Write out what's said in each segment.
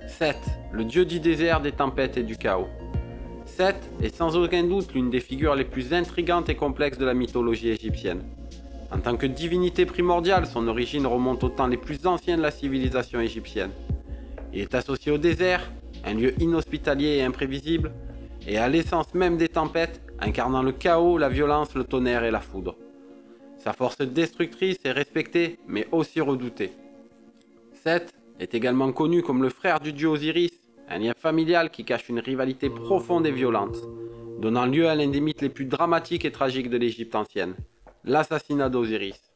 Set, le dieu du désert, des tempêtes et du chaos. Set est sans aucun doute l'une des figures les plus intrigantes et complexes de la mythologie égyptienne. En tant que divinité primordiale, son origine remonte aux temps les plus anciens de la civilisation égyptienne. Il est associé au désert, un lieu inhospitalier et imprévisible, et à l'essence même des tempêtes, incarnant le chaos, la violence, le tonnerre et la foudre. Sa force destructrice est respectée, mais aussi redoutée. Set est également connu comme le frère du dieu Osiris, un lien familial qui cache une rivalité profonde et violente, donnant lieu à l'un des mythes les plus dramatiques et tragiques de l'Égypte ancienne, l'assassinat d'Osiris.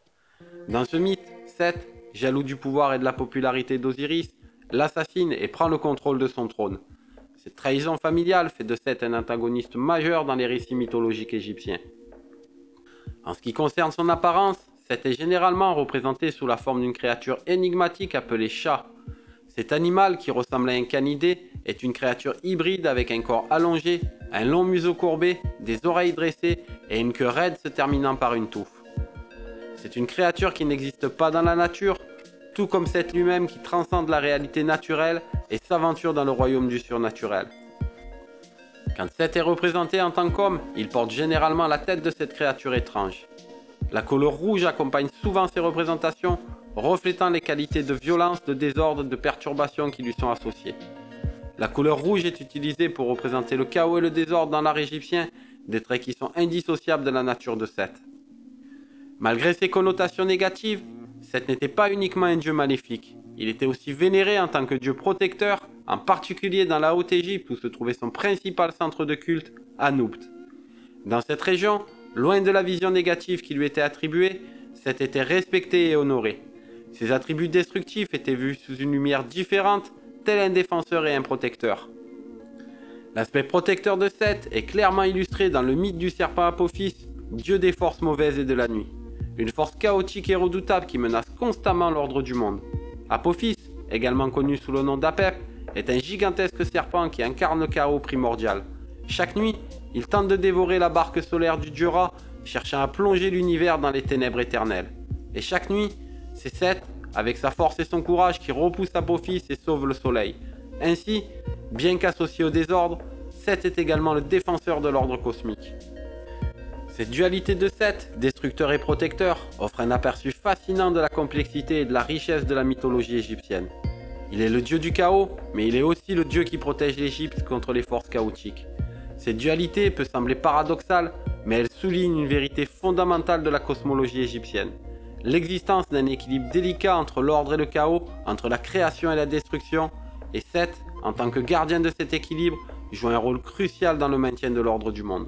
Dans ce mythe, Set, jaloux du pouvoir et de la popularité d'Osiris, l'assassine et prend le contrôle de son trône. Cette trahison familiale fait de Set un antagoniste majeur dans les récits mythologiques égyptiens. En ce qui concerne son apparence, Set est généralement représenté sous la forme d'une créature énigmatique appelée Sha. Cet animal, qui ressemble à un canidé, est une créature hybride avec un corps allongé, un long museau courbé, des oreilles dressées et une queue raide se terminant par une touffe. C'est une créature qui n'existe pas dans la nature, tout comme Set lui-même qui transcende la réalité naturelle et s'aventure dans le royaume du surnaturel. Quand Set est représenté en tant qu'homme, il porte généralement la tête de cette créature étrange. La couleur rouge accompagne souvent ces représentations, reflétant les qualités de violence, de désordre, de perturbation qui lui sont associées. La couleur rouge est utilisée pour représenter le chaos et le désordre dans l'art égyptien, des traits qui sont indissociables de la nature de Set. Malgré ses connotations négatives, Set n'était pas uniquement un dieu maléfique. Il était aussi vénéré en tant que dieu protecteur, en particulier dans la Haute-Égypte où se trouvait son principal centre de culte, Anoupt. Dans cette région, loin de la vision négative qui lui était attribuée, Set était respecté et honoré. Ses attributs destructifs étaient vus sous une lumière différente, tel un défenseur et un protecteur. L'aspect protecteur de Set est clairement illustré dans le mythe du serpent Apophis, dieu des forces mauvaises et de la nuit. Une force chaotique et redoutable qui menace constamment l'ordre du monde. Apophis, également connu sous le nom d'Apep, est un gigantesque serpent qui incarne le chaos primordial. Chaque nuit, il tente de dévorer la barque solaire du dieu Ra, cherchant à plonger l'univers dans les ténèbres éternelles. Et chaque nuit, c'est Set, avec sa force et son courage, qui repousse Apophis et sauve le soleil. Ainsi, bien qu'associé au désordre, Set est également le défenseur de l'ordre cosmique. Cette dualité de Set, destructeur et protecteur, offre un aperçu fascinant de la complexité et de la richesse de la mythologie égyptienne. Il est le dieu du chaos, mais il est aussi le dieu qui protège l'Égypte contre les forces chaotiques. Cette dualité peut sembler paradoxale, mais elle souligne une vérité fondamentale de la cosmologie égyptienne. L'existence d'un équilibre délicat entre l'ordre et le chaos, entre la création et la destruction, et Set, en tant que gardien de cet équilibre, joue un rôle crucial dans le maintien de l'ordre du monde.